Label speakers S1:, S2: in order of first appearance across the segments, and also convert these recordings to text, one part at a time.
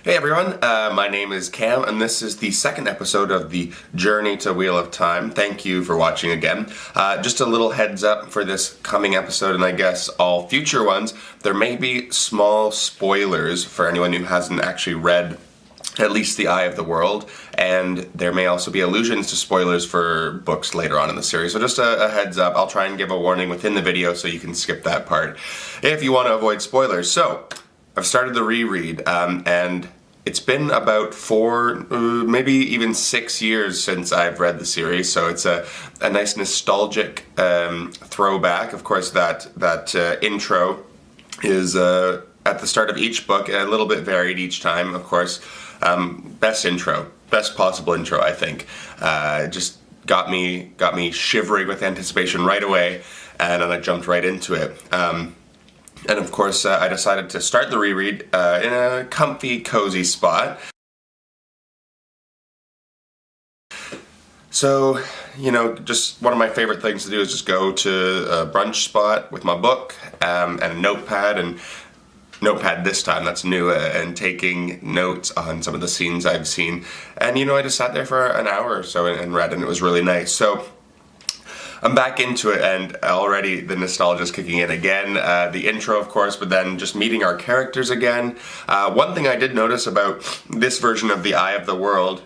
S1: Hey everyone, my name is Cam, and this is the second episode of the Journey to Wheel of Time. Thank you for watching again. Just a little heads up for this coming episode, and I guess all future ones, there may be small spoilers for anyone who hasn't actually read at least The Eye of the World, and there may also be allusions to spoilers for books later on in the series. So just a heads up, I'll try and give a warning within the video so you can skip that part if you want to avoid spoilers. So, I've started the reread, and it's been about 4, maybe even 6 years since I've read the series, so it's a nice nostalgic throwback. Of course, that intro is at the start of each book, a little bit varied each time, of course. Best possible intro, I think. Just got me shivering with anticipation right away, and then I jumped right into it. And of course, I decided to start the reread in a comfy, cozy spot. So, just one of my favorite things to do is just go to a brunch spot with my book and a notepad, and notepad this time, that's new, and taking notes on some of the scenes I've seen. And, I just sat there for an hour or so and read, and it was really nice. So, I'm back into it, and already the nostalgia is kicking in again. The intro, of course, but then just meeting our characters again. One thing I did notice about this version of The Eye of the World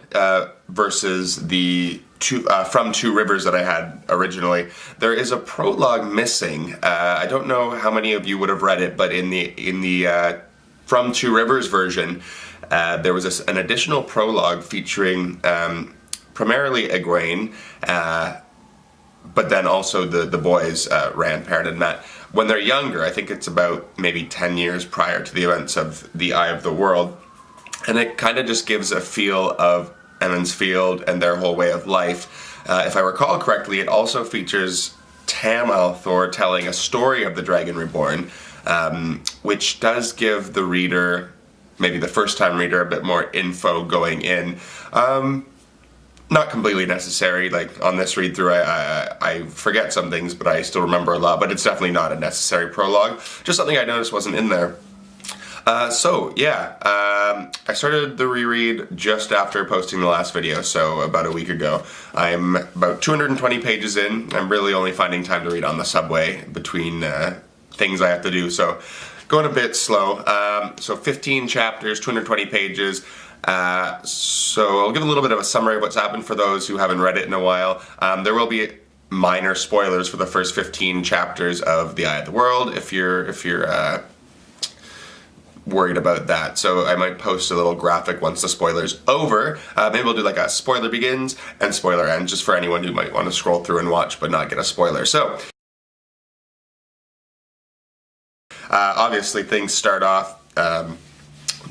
S1: versus the From Two Rivers that I had originally, there is a prologue missing. I don't know how many of you would have read it, but in the From Two Rivers version, there was an additional prologue featuring primarily Egwene, but then also the boys, Rand, Perrin, and Mat. When they're younger, I think it's about maybe 10 years prior to the events of The Eye of the World, and it kind of just gives a feel of Emond's Field and their whole way of life. If I recall correctly, it also features Tam al'Thor telling a story of the Dragon Reborn, which does give the reader, maybe the first-time reader, a bit more info going in. Not completely necessary. Like on this read through, I forget some things, but I still remember a lot. But it's definitely not a necessary prologue. Just something I noticed wasn't in there. I started the reread just after posting the last video, so about a week ago. I'm about 220 pages in. I'm really only finding time to read on the subway between things I have to do, so going a bit slow. So 15 chapters, 220 pages. So I'll give a little bit of a summary of what's happened for those who haven't read it in a while. There will be minor spoilers for the first 15 chapters of The Eye of the World if you're worried about that. So I might post a little graphic once the spoiler's over. Maybe we'll do like a spoiler begins and spoiler ends, just for anyone who might want to scroll through and watch but not get a spoiler. So obviously things start off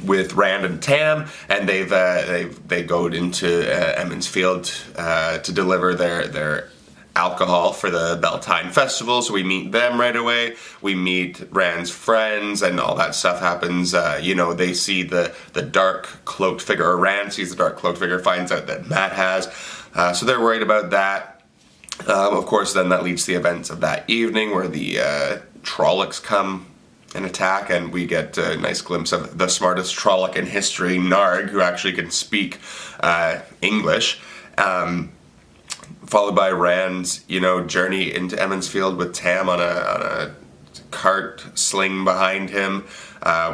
S1: with Rand and Tam, and they go into Emond's Field to deliver their alcohol for the Beltane Festival, so we meet them right away. We meet Rand's friends, and all that stuff happens. They see the dark cloaked figure, or Rand sees the dark cloaked figure, finds out that Mat has, so they're worried about that. Of course, then that leads to the events of that evening, where the Trollocs come and attack, and we get a nice glimpse of the smartest Trolloc in history, Narg, who actually can speak English, followed by Rand's journey into Emond's Field with Tam on a cart sling behind him.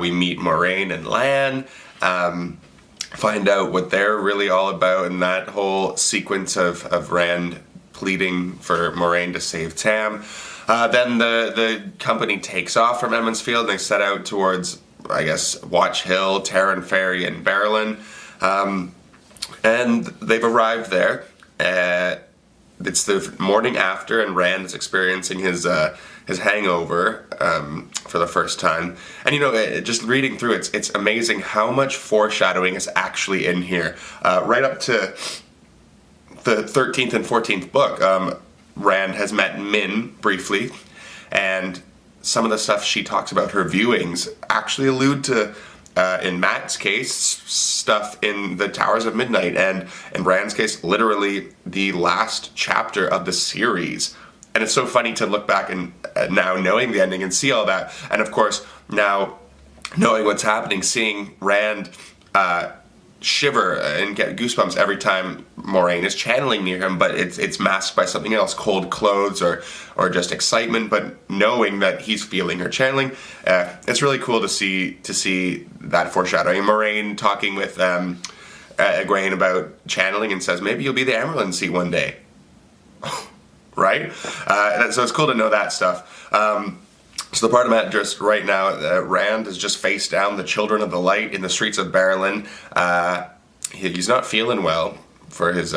S1: We meet Moiraine and Lan, find out what they're really all about, and that whole sequence of Rand pleading for Moiraine to save Tam. Then the company takes off from Emond's Field, and they set out towards, I guess, Watch Hill, Terran Ferry, and Berlin. And they've arrived there. It's the morning after, and Rand is experiencing his hangover for the first time. And just reading through it's amazing how much foreshadowing is actually in here. Right up to the 13th and 14th book, Rand has met Min briefly, and some of the stuff she talks about her viewings actually allude to, in Mat's case, stuff in the Towers of Midnight, and in Rand's case, literally the last chapter of the series. And it's so funny to look back and now knowing the ending and see all that, and of course now knowing what's happening, seeing Rand shiver and get goosebumps every time Moraine is channeling near him, but it's masked by something else, cold clothes or just excitement, but knowing that he's feeling her channeling. It's really cool to see that foreshadowing. Moraine talking with Egwene about channeling and says, maybe you'll be the Emerald one day. Right? So it's cool to know that stuff. So the part I'm at just right now, Rand has just faced down the Children of the Light in the streets of Barrowland. He's not feeling well for his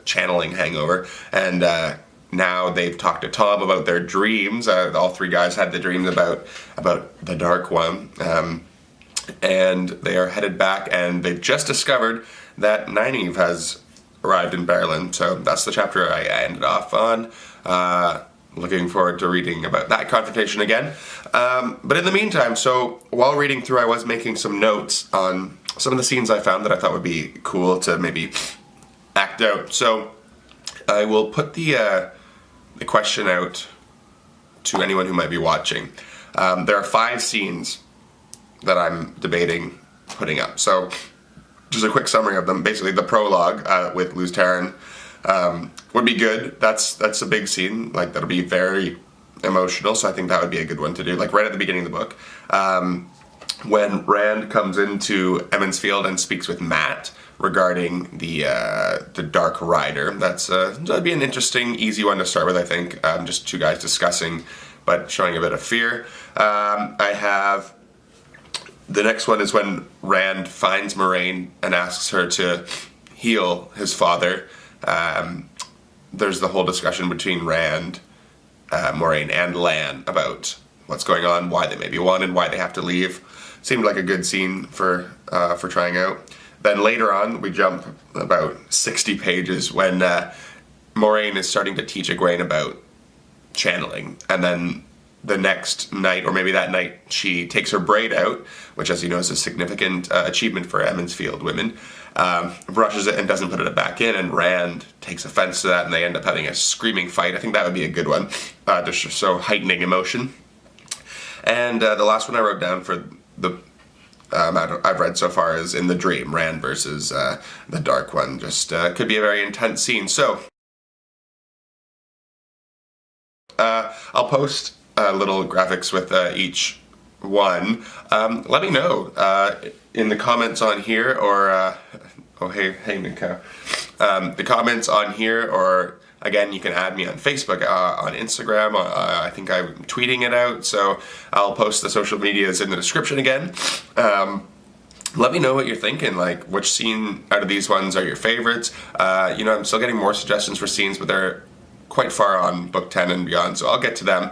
S1: channeling hangover, and now they've talked to Tom about their dreams. All three guys had the dreams about the Dark One, and they are headed back, and they've just discovered that Nynaeve has arrived in Barrowland. So that's the chapter I ended off on. Looking forward to reading about that confrontation again. But in the meantime, so while reading through, I was making some notes on some of the scenes I found that I thought would be cool to maybe act out. So I will put the question out to anyone who might be watching. There are 5 scenes that I'm debating putting up. So just a quick summary of them. Basically, the prologue with Luz Terran would be good. That's a big scene. Like, that'll be very emotional, so I think that would be a good one to do, like right at the beginning of the book. When Rand comes into Emond's Field and speaks with Mat regarding the Dark Rider, that'd be an interesting, easy one to start with, I think. Just 2 guys discussing, but showing a bit of fear. I have... The next one is when Rand finds Moraine and asks her to heal his father. There's the whole discussion between Rand, Moraine, and Lan about what's going on, why they may be wanted, why they have to leave. Seemed like a good scene for trying out. Then later on, we jump about 60 pages when Moraine is starting to teach Egwene about channeling, and then the next night, or maybe that night, she takes her braid out, which, as you know, is a significant achievement for Emond's Field women, brushes it and doesn't put it back in, and Rand takes offense to that, and they end up having a screaming fight. I think that would be a good one, just so heightening emotion. And the last one I wrote down for the I've read so far is in the dream, Rand versus the Dark One. Just could be a very intense scene. So I'll post little graphics with each one. Let me know in the comments on here, or oh hey Minka, the comments on here, or again you can add me on Facebook, on Instagram. I think I'm tweeting it out, so I'll post the social medias in the description again. Let me know what you're thinking, like which scene out of these ones are your favorites. I'm still getting more suggestions for scenes, but they're quite far on book 10 and beyond, so I'll get to them.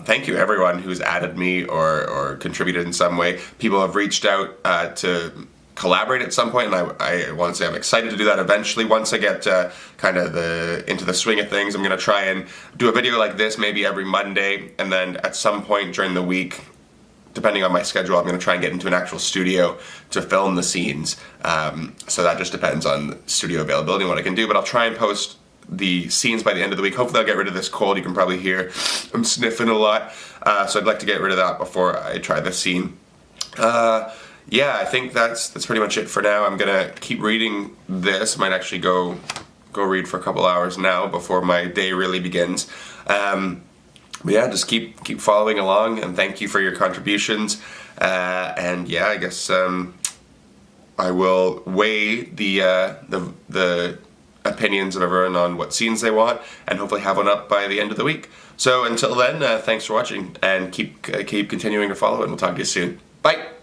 S1: Thank you everyone who's added me or contributed in some way. People have reached out to collaborate at some point, and I want to say I'm excited to do that eventually. Once I get kind of into the swing of things, I'm going to try and do a video like this maybe every Monday, and then at some point during the week, depending on my schedule, I'm going to try and get into an actual studio to film the scenes. So that just depends on studio availability and what I can do, but I'll try and post the scenes by the end of the week. Hopefully I'll get rid of this cold. You can probably hear I'm sniffing a lot, so I'd like to get rid of that before I try this scene. Yeah, I think that's pretty much it for now. I'm gonna keep reading this. Might actually go read for a couple hours now before my day really begins. But yeah, just keep following along, and thank you for your contributions. And yeah, I guess I will weigh the opinions of everyone on what scenes they want, and hopefully have one up by the end of the week. So until then, thanks for watching, and keep continuing to follow, and we'll talk to you soon. Bye!